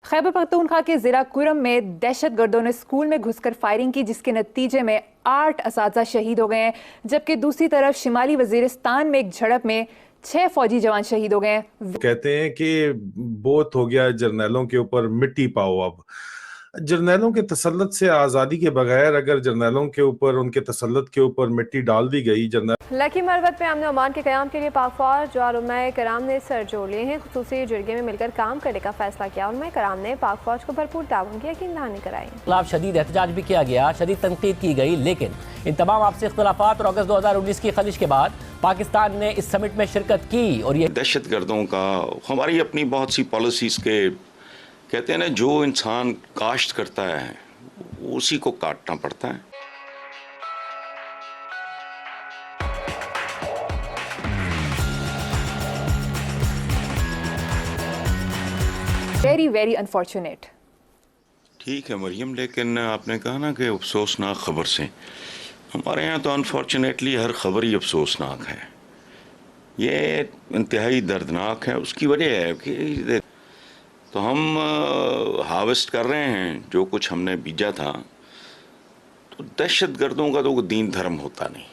खैबर पख्तूनख्वा के ज़िला कुरम में दहशत गर्दों ने स्कूल में घुसकर फायरिंग की, जिसके नतीजे में 8 असातिज़ा शहीद हो गए हैं, जबकि दूसरी तरफ शिमाली वज़ीरिस्तान में एक झड़प में 6 फौजी जवान शहीद हो गए हैं। कहते हैं कि बोत हो गया जर्नैलों के ऊपर, मिट्टी पाओ। अब जर्नैलों के तसल्लुत से आज़ादी के बगैर अगर जर्नैलों के ऊपर, उनके तसल्लुत के ऊपर मिट्टी डाल दी गई, लकी मरवत पे अमन ओमान के क़याम के लिए पाक फौज और उलमाए कराम ने सर जोड़ लिए हैं। खुसूसी जिरगे में मिलकर काम करने का फैसला किया। उलमाए कराम ने पाक फौज को भरपूर ताउन की यकीन दहानी कराई। खिलाफ शदीद एहतजाज भी किया गया, शदीद तनकीद की गई, लेकिन इन तमाम आपसी इख्तलाफात और अगस्त 2019 की खलिश के बाद पाकिस्तान ने इस समिट में शिरकत की। और ये दहशत गर्दों का हमारी अपनी बहुत सी पॉलिसीज़ के कहते हैं ना, जो इंसान काश्त करता है उसी को काटना पड़ता है। Very very unfortunate. ठीक है मरियम, लेकिन आपने कहा ना कि अफसोसनाक खबर से, हमारे यहाँ तो अनफॉर्चुनेटली हर खबर ही अफसोसनाक है। ये इंतहाई दर्दनाक है। उसकी वजह है कि तो हम हार्वेस्ट कर रहे हैं जो कुछ हमने बीजा था। तो दहशत गर्दों का तो दीन धर्म होता नहीं,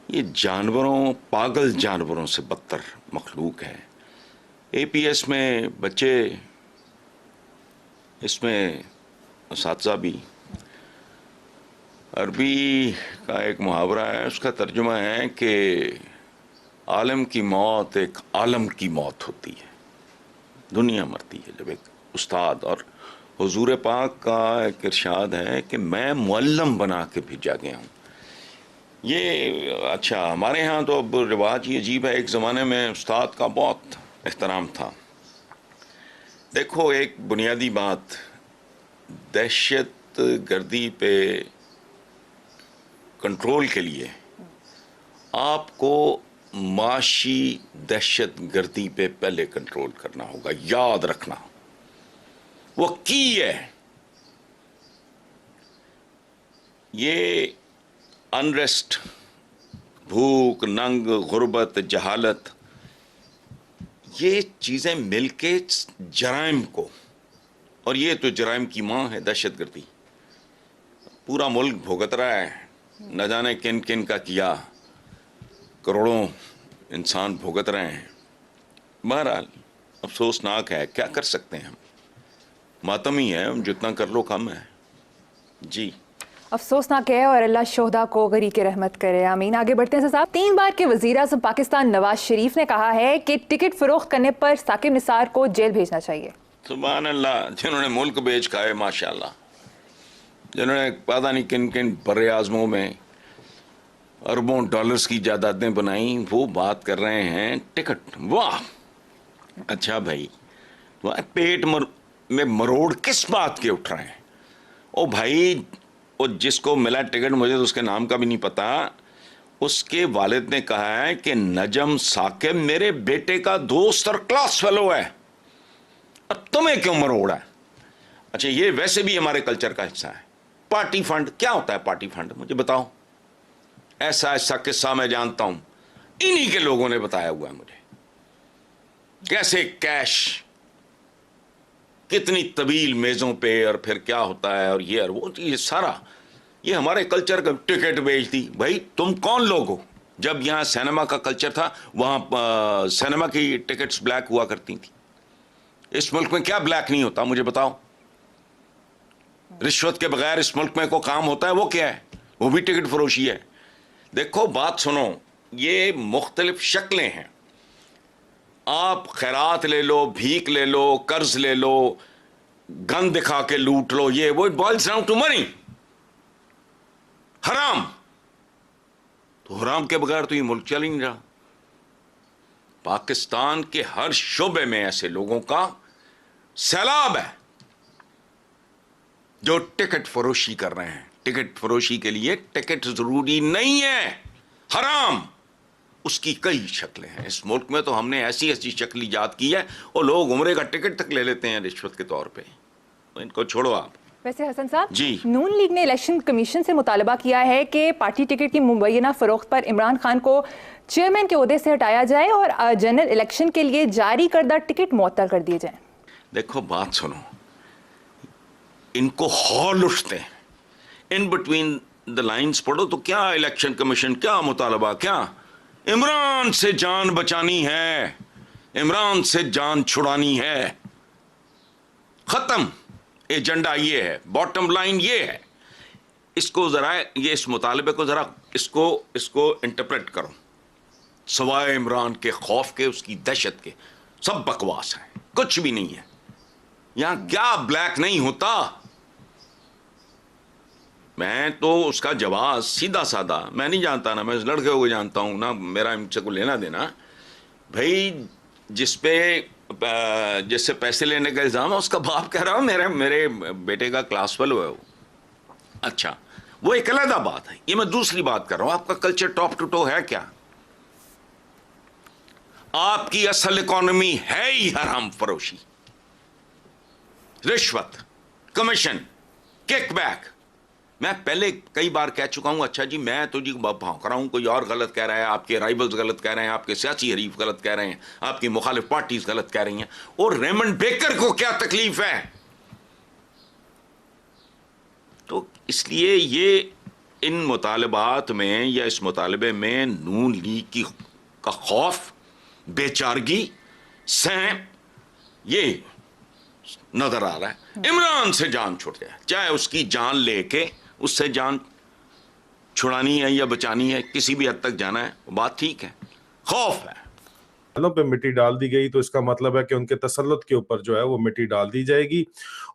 ये जानवरों, पागल जानवरों से बदतर मखलूक है। APS में बच्चे, इसमें असातिज़ा भी। अरबी का एक मुहावरा है, उसका तर्जुमा है कि आलम की मौत एक आलम की मौत होती है। दुनिया मरती है जब एक उस्ताद, और हुजूर पाक का एक इरशाद है कि मैं मुअल्लम बना के भेजा गया हूँ। ये अच्छा, हमारे यहाँ तो अब रिवाज ही अजीब है। एक ज़माने में उस्ताद का बहुत एहतराम था। देखो, एक बुनियादी बात, दहशत गर्दी पे कंट्रोल के लिए आपको माशी दहशत गर्दी पे पहले कंट्रोल करना होगा। याद रखना, वो की है। ये अनरेस्ट, भूख, नंग, गुर्बत, जहालत, ये चीज़ें मिलके जराइम को, और ये तो जराइम की माँ है दहशत गर्दी। पूरा मुल्क भुगत रहा है, न जाने किन किन का किया, करोड़ों इंसान भुगत रहे हैं। बहरहाल अफसोसनाक है, क्या कर सकते हैं हम, मातम ही है, जितना कर लो कम है जी। अफसोसनाक है, और अल्लाह शोहदा को गरीक़ रहमत करे, आमीन। आगे बढ़ते हैं साहब। 3 बार के वज़ीर-ए-आज़म पाकिस्तान नवाज शरीफ ने कहा है कि टिकट फरोख्त करने पर साकिब निसार को जेल भेजना चाहिए। सुभान अल्लाह, जिन्होंने मुल्क बेच खाए माशाल्लाह, जिन्होंने पता नहीं किन किन बर्रे आज़मों में अरबों डॉलर्स की जायदादें बनाई, वो बात कर रहे हैं टिकट। वाह, अच्छा भाई, पेट में मरोड़ किस बात के उठ रहे हैं? ओ भाई, वो जिसको मिला टिकट, मुझे तो उसके नाम का भी नहीं पता, उसके वालिद ने कहा है कि नजम साकिब मेरे बेटे का दोस्त और क्लास फेलो है, अब तुम्हें क्यों मरोड़ा है? अच्छा, ये वैसे भी हमारे कल्चर का हिस्सा है। पार्टी फंड क्या होता है? पार्टी फंड मुझे बताओ। ऐसा ऐसा किस्सा मैं जानता हूं, इन्हीं के लोगों ने बताया हुआ है मुझे, कैसे कैश कितनी तवील मेज़ों पे, और फिर क्या होता है, और ये और वो, ये सारा ये हमारे कल्चर का। टिकट बेच दी भाई, तुम कौन लोग हो? जब यहाँ सिनेमा का कल्चर था, वहाँ सिनेमा की टिकट्स ब्लैक हुआ करती थी। इस मुल्क में क्या ब्लैक नहीं होता, मुझे बताओ। रिश्वत के बगैर इस मुल्क में कोई काम होता है? वो क्या है? वो भी टिकट फरोशी है। देखो, बात सुनो, ये मुख्तलिफ शक्लें हैं। आप खैरात ले लो, भीख ले लो, कर्ज ले लो, गन दिखा के लूट लो, ये वो बॉइल्स डाउन टू मनी। हराम, तो हराम के बगैर तो ये मुल्क चल ही नहीं रहा। पाकिस्तान के हर शोबे में ऐसे लोगों का सैलाब है जो टिकट फरोशी कर रहे हैं। टिकट फरोशी के लिए टिकट जरूरी नहीं है, हराम। उसकी कई शक्लें हैं इस मुल्क में, तो हमने ऐसी ऐसी शक्ल ईजाद की है, और लोग उम्रे का टिकट तक ले लेते हैं रिश्वत के तौर पे। तो इनको छोड़ो आप। वैसे हसन साहब जी, नून लीग ने इलेक्शन कमीशन से मुतालबा किया है कि पार्टी टिकट की मुबैना फरोख्त पर इमरान खान को चेयरमैन के ओहदे से हटाया जाए और जनरल इलेक्शन के लिए जारी करदा टिकट मुअत्तल कर दिए जाएं। देखो बात सुनो, इनको हॉल उठते हैं, इन बिटवीन द लाइंस पढ़ो तो क्या इलेक्शन कमीशन, क्या मुतालबा, क्या इमरान से जान बचानी है, इमरान से जान छुड़ानी है, खत्म, एजेंडा ये है, बॉटम लाइन ये है। इसको जरा ये इस मुतालबे को जरा इसको इंटरप्रेट करो, सवाए इमरान के खौफ के, उसकी दहशत के, सब बकवास है, कुछ भी नहीं है। यहां क्या ब्लैक नहीं होता। मैं तो उसका जवाब सीधा साधा, मैं नहीं जानता ना, मैं इस लड़के को जानता हूं ना, मेरा इनसे को लेना देना। भाई जिससे पैसे लेने का इल्जाम है, उसका बाप कह रहा हूं मेरे बेटे का क्लास फेलो है वो। अच्छा, वो एक अलग बात है, ये मैं दूसरी बात कर रहा हूं। आपका कल्चर टॉप टू टो है क्या? आपकी असल इकोनॉमी है ही हराम फरोशी, रिश्वत, कमीशन, किकबैक। मैं पहले कई बार कह चुका हूं, अच्छा जी मैं तो जी भौंक रहा हूं, कोई और गलत कह रहा है, आपके राइवल्स गलत कह रहे हैं, आपके सियासी हरीफ गलत कह रहे हैं, आपकी मुखालिफ पार्टीज गलत कह रही हैं, और रेमंड बेकर को क्या तकलीफ है? तो इसलिए ये इन मुतालबात में या इस मुतालबे में नून लीग का खौफ, बेचारगी, सहम, ये नजर आ रहा है। इमरान से जान छुट जाए, चाहे उसकी जान लेके उससे जान छुड़ानी है या बचानी है, किसी भी हद तक जाना है, बात ठीक है। खौफ है, पे मिट्टी डाल दी गई तो इसका मतलब है कि उनके तसल्लुत के ऊपर जो है वो मिट्टी डाल दी जाएगी,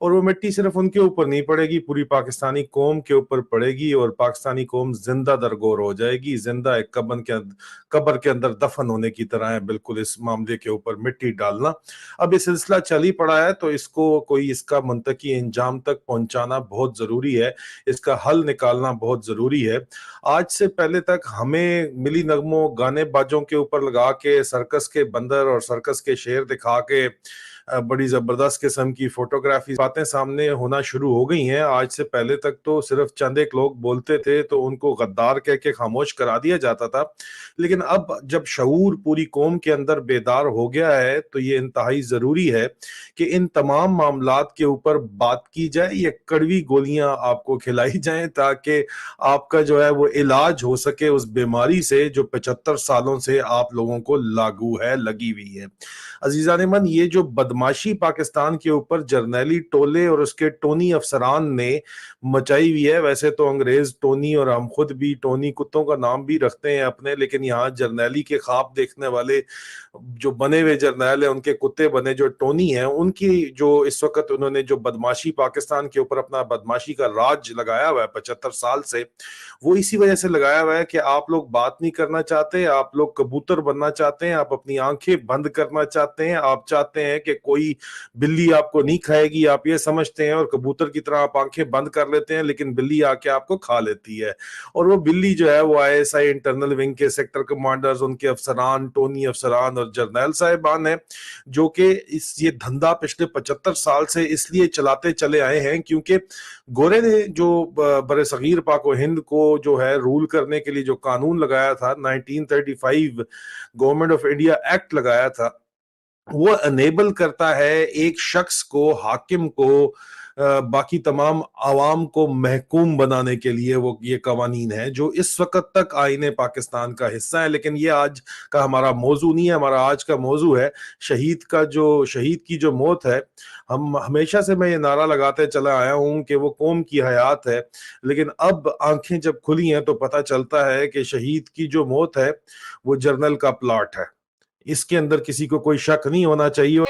और वो मिट्टी सिर्फ उनके ऊपर नहीं पड़ेगी, पूरी पाकिस्तानी कौम के ऊपर पड़ेगी, और पाकिस्तानी कौम जिंदा दरगोर हो जाएगी, जिंदा एक कब्र के अंदर दफन होने की तरह है बिल्कुल इस मामले के ऊपर मिट्टी डालना। अब ये सिलसिला चल ही पड़ा है, तो इसको कोई इसका मुंतकी अंजाम तक पहुंचाना बहुत जरूरी है, इसका हल निकालना बहुत जरूरी है। आज से पहले तक हमें मिली नगमों गाने बाजों के ऊपर लगा के सर्कस के बंदर और सर्कस के शेर दिखा के बड़ी जबरदस्त किस्म की फोटोग्राफी बातें सामने होना शुरू हो गई हैं। आज से पहले तक तो सिर्फ चंद एक लोग बोलते थे तो उनको गद्दार कह के खामोश करा दिया जाता था, लेकिन अब जब शऊर पूरी कौम के अंदर बेदार हो गया है तो ये इंतहाई जरूरी है कि इन तमाम मामलात के ऊपर बात की जाए, ये कड़वी गोलियां आपको खिलाई जाएं ताकि आपका जो है वो इलाज हो सके उस बीमारी से जो 75 सालों से आप लोगों को लागू है, लगी हुई है। अजीजान मन, ये जो बदमाशी पाकिस्तान के ऊपर जर्नैली टोले और उसके टोनी अफसरान ने मचाई हुई है, वैसे तो अंग्रेज टोनी और हम खुद भी टोनी कुत्तों का नाम भी रखते हैं अपने, लेकिन यहाँ जर्नैली के ख्वाब देखने वाले जो बने हुए जर्नैल है, उनके कुत्ते बने जो टोनी हैं, उनकी जो इस वक्त उन्होंने जो बदमाशी पाकिस्तान के ऊपर अपना बदमाशी का राज लगाया हुआ है 75 साल से, वो इसी वजह से लगाया हुआ है कि आप लोग बात नहीं करना चाहते, आप लोग कबूतर बनना चाहते हैं, आप अपनी आंखें बंद करना चाहते हैं, आप चाहते हैं कि कोई बिल्ली आपको नहीं खाएगी, आप ये समझते हैं, और कबूतर की तरह आप आंखें बंद कर लेते हैं, लेकिन बिल्ली आके आपको खा लेती है। और वो बिल्ली जो है वो ISI इंटरनल विंग के सेक्टर कमांडर्स, उनके अफसरान, टोनी अफसरान और जर्नैल साहिबान है, जो कि ये धंधा पिछले 75 साल से इसलिए चलाते चले आए हैं क्योंकि गोरे ने जो बड़े सगीर पाक व हिंद को जो है रूल करने के लिए जो कानून लगाया था, 1935 गवर्नमेंट ऑफ इंडिया एक्ट लगाया था, वो अनेबल करता है एक शख्स को, हाकिम को, बाकी तमाम आवाम को महकूम बनाने के लिए। वो ये कवानीन है जो इस वक्त तक आईने पाकिस्तान का हिस्सा है, लेकिन ये आज का हमारा मौजू नहीं है। हमारा आज का मौजू है शहीद की जो मौत है। हम हमेशा से मैं ये नारा लगाते चला आया हूं कि वो कौम की हयात है, लेकिन अब आंखें जब खुली हैं तो पता चलता है कि शहीद की जो मौत है वो जर्नल का प्लॉट है। इसके अंदर किसी को कोई शक नहीं होना चाहिए।